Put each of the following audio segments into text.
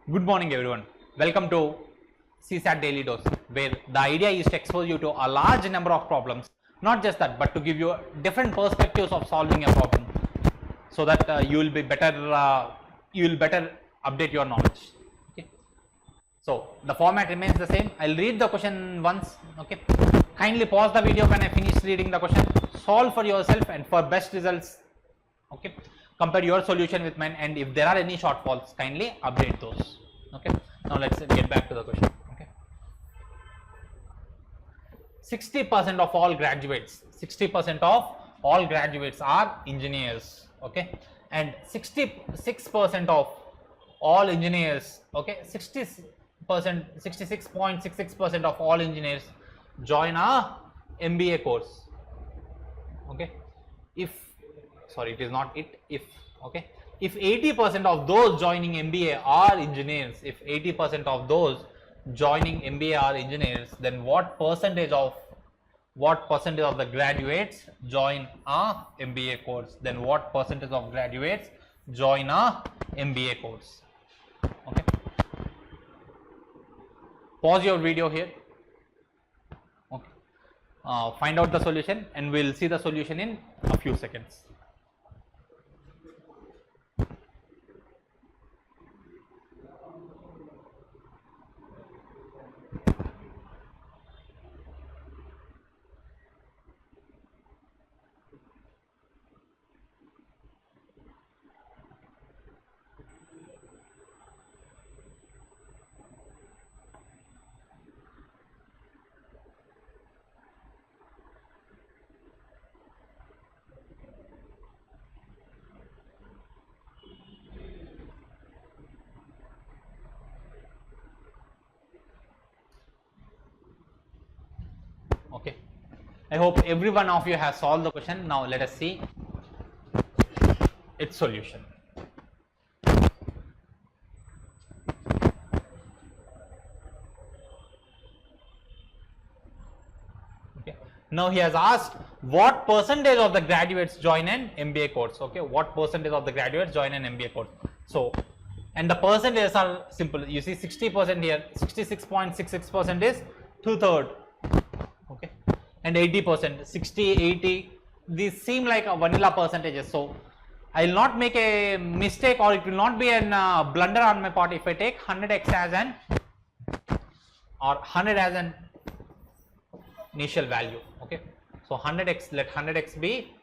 Good morning everyone. Welcome to CSAT Daily Dose, where the idea is to expose you to a large number of problems. Not just that, but to give you different perspectives of solving a problem, so that you will better update your knowledge. Okay. So the format remains the same. I'll read the question once. Okay. Kindly pause the video when I finish reading the question. Solve for yourself and for best results. Okay. Compare your solution with mine, and if there are any shortfalls, kindly update those. Okay. Now let's get back to the question. Okay. 60% of all graduates, 60% of all graduates are engineers. Okay. And 66% of all engineers, okay, 66.66% of all engineers join a MBA course. Okay. It is not it, if, okay, if 80% of those joining MBA are engineers, if 80% of those joining MBA are engineers, then what percentage of the graduates join a MBA course? Then what percentage of graduates join a MBA course? Okay. Pause your video here. Okay. Find out the solution, and we'll see the solution in a few seconds. Okay, I hope every one of you has solved the question. Now let us see its solution. Okay, now he has asked what percentage of the graduates join an MBA course. Okay, what percentage of the graduates join an MBA course? So, and the percentages are simple. You see 60% here, 66.66% is 2/3. Okay, and 80%, 60, 80, these seem like a vanilla percentages. So I will not make a mistake, or it will not be an blunder on my part if I take 100x as an, or 100 as an initial value. Okay, so 100x, let 100x be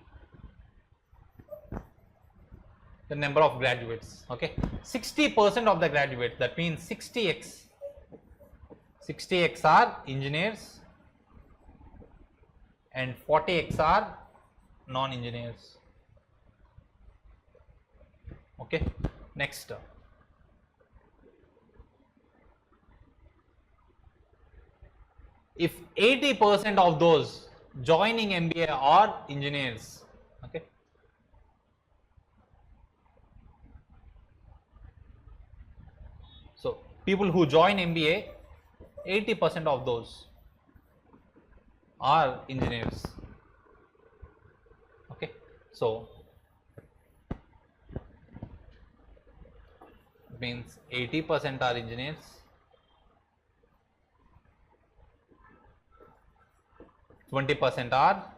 the number of graduates. Okay, 60% of the graduates, that means 60x are engineers and 40x are non-engineers. Okay, next, if 80% of those joining MBA are engineers, okay, so people who join MBA, 80% of those are engineers. Okay, so means 80% are engineers, 20% are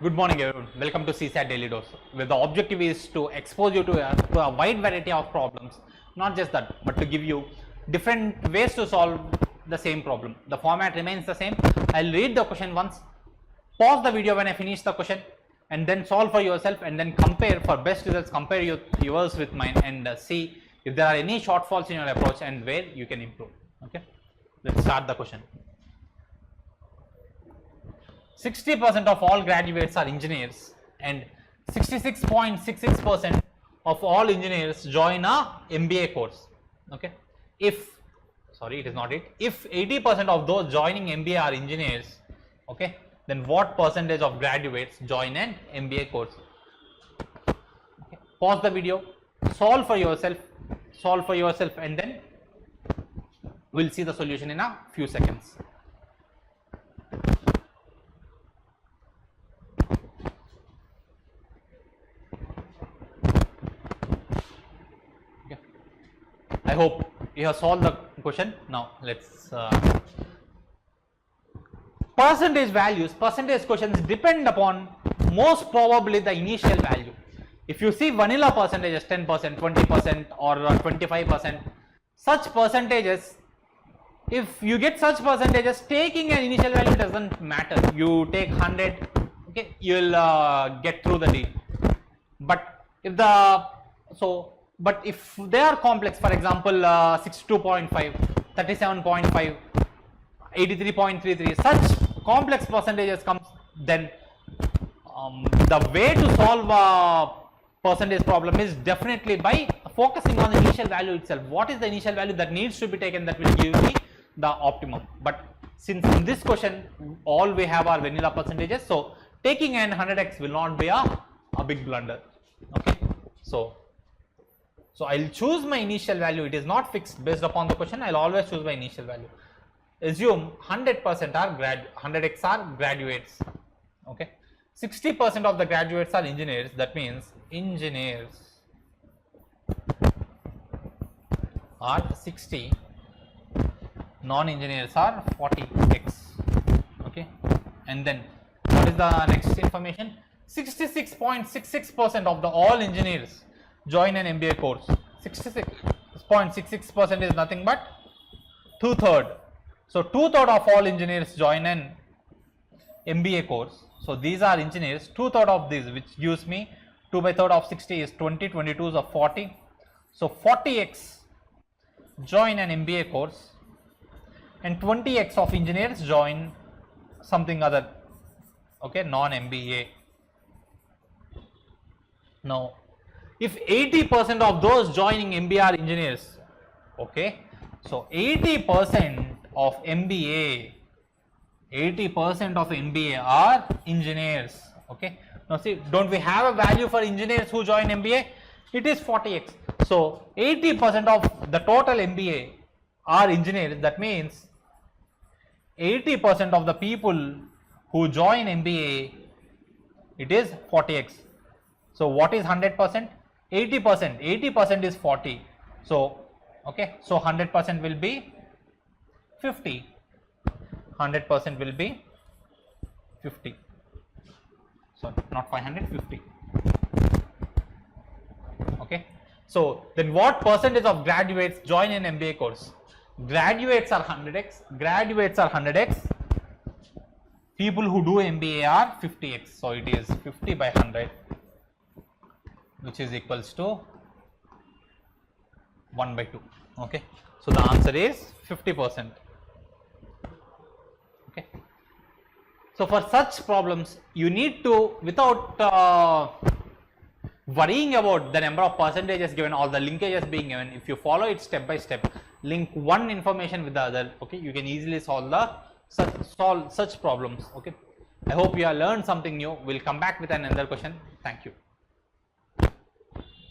Good morning everyone, welcome to CSAT Daily Dose, where the objective is to expose you to a wide variety of problems, not just that, but to give you different ways to solve the same problem. The format remains the same. I'll read the question once, pause the video when I finish the question, and then solve for yourself, and then compare for best results, compare yours with mine, and see if there are any shortfalls in your approach and where you can improve. Okay, let's start the question. 60% of all graduates are engineers, and 66.66% of all engineers join a MBA course. Okay, if 80% of those joining MBA are engineers, okay, then what percentage of graduates join an MBA course? Okay. Pause the video, solve for yourself, and then we'll see the solution in a few seconds. I hope you have solved the question. Now let's percentage questions depend upon most probably the initial value. If you see vanilla percentages 10%, 20% or 25%, such percentages, if you get such percentages, taking an initial value doesn't matter. You take 100, okay, you'll get through the deal. But if if they are complex, for example 62.5, 37.5, 83.33, such complex percentages comes, then the way to solve a percentage problem is definitely by focusing on the initial value itself. What is the initial value that needs to be taken that will give me the optimum? But since in this question all we have are vanilla percentages, so taking an 100x will not be a big blunder. Okay, so I'll choose my initial value. It is not fixed based upon the question. I'll always choose my initial value. Assume 100% are 100x are graduates. Okay, 60% of the graduates are engineers. That means engineers are 60, non-engineers are 40x. Okay, and then what is the next information? 66.66% of the all engineers join an MBA course. 66.66% is nothing but 2/3. So 2/3 of all engineers join an MBA course. So these are engineers. 2/3 of these, which gives me 2/3 of 60 is 20. 22 is 40. So 40x join an MBA course, and 20x of engineers join something other. Okay, non-MBA. Now, if 80% of those joining MBA are engineers, okay, so 80% of MBA are engineers. Okay, now see, don't we have a value for engineers who join MBA? It is 40x. So 80% of the total MBA are engineers. That means 80% of the people who join MBA, it is 40x. So what is 100%? 80% is 40. So okay, so 100% will be 50. 100% will be 50. Sorry, not 550. Okay, so then what percentage of graduates join an MBA course? Graduates are 100x. People who do MBA are 50x. So it is 50 by 100, which is equals to 1/2. Okay, so the answer is 50%. Okay, so for such problems you need to, without worrying about the number of percentages given or the linkages being given, if you follow it step by step, link one information with the other, okay, you can easily solve such problems. Okay, I hope you have learned something new. We'll come back with another question. Thank you.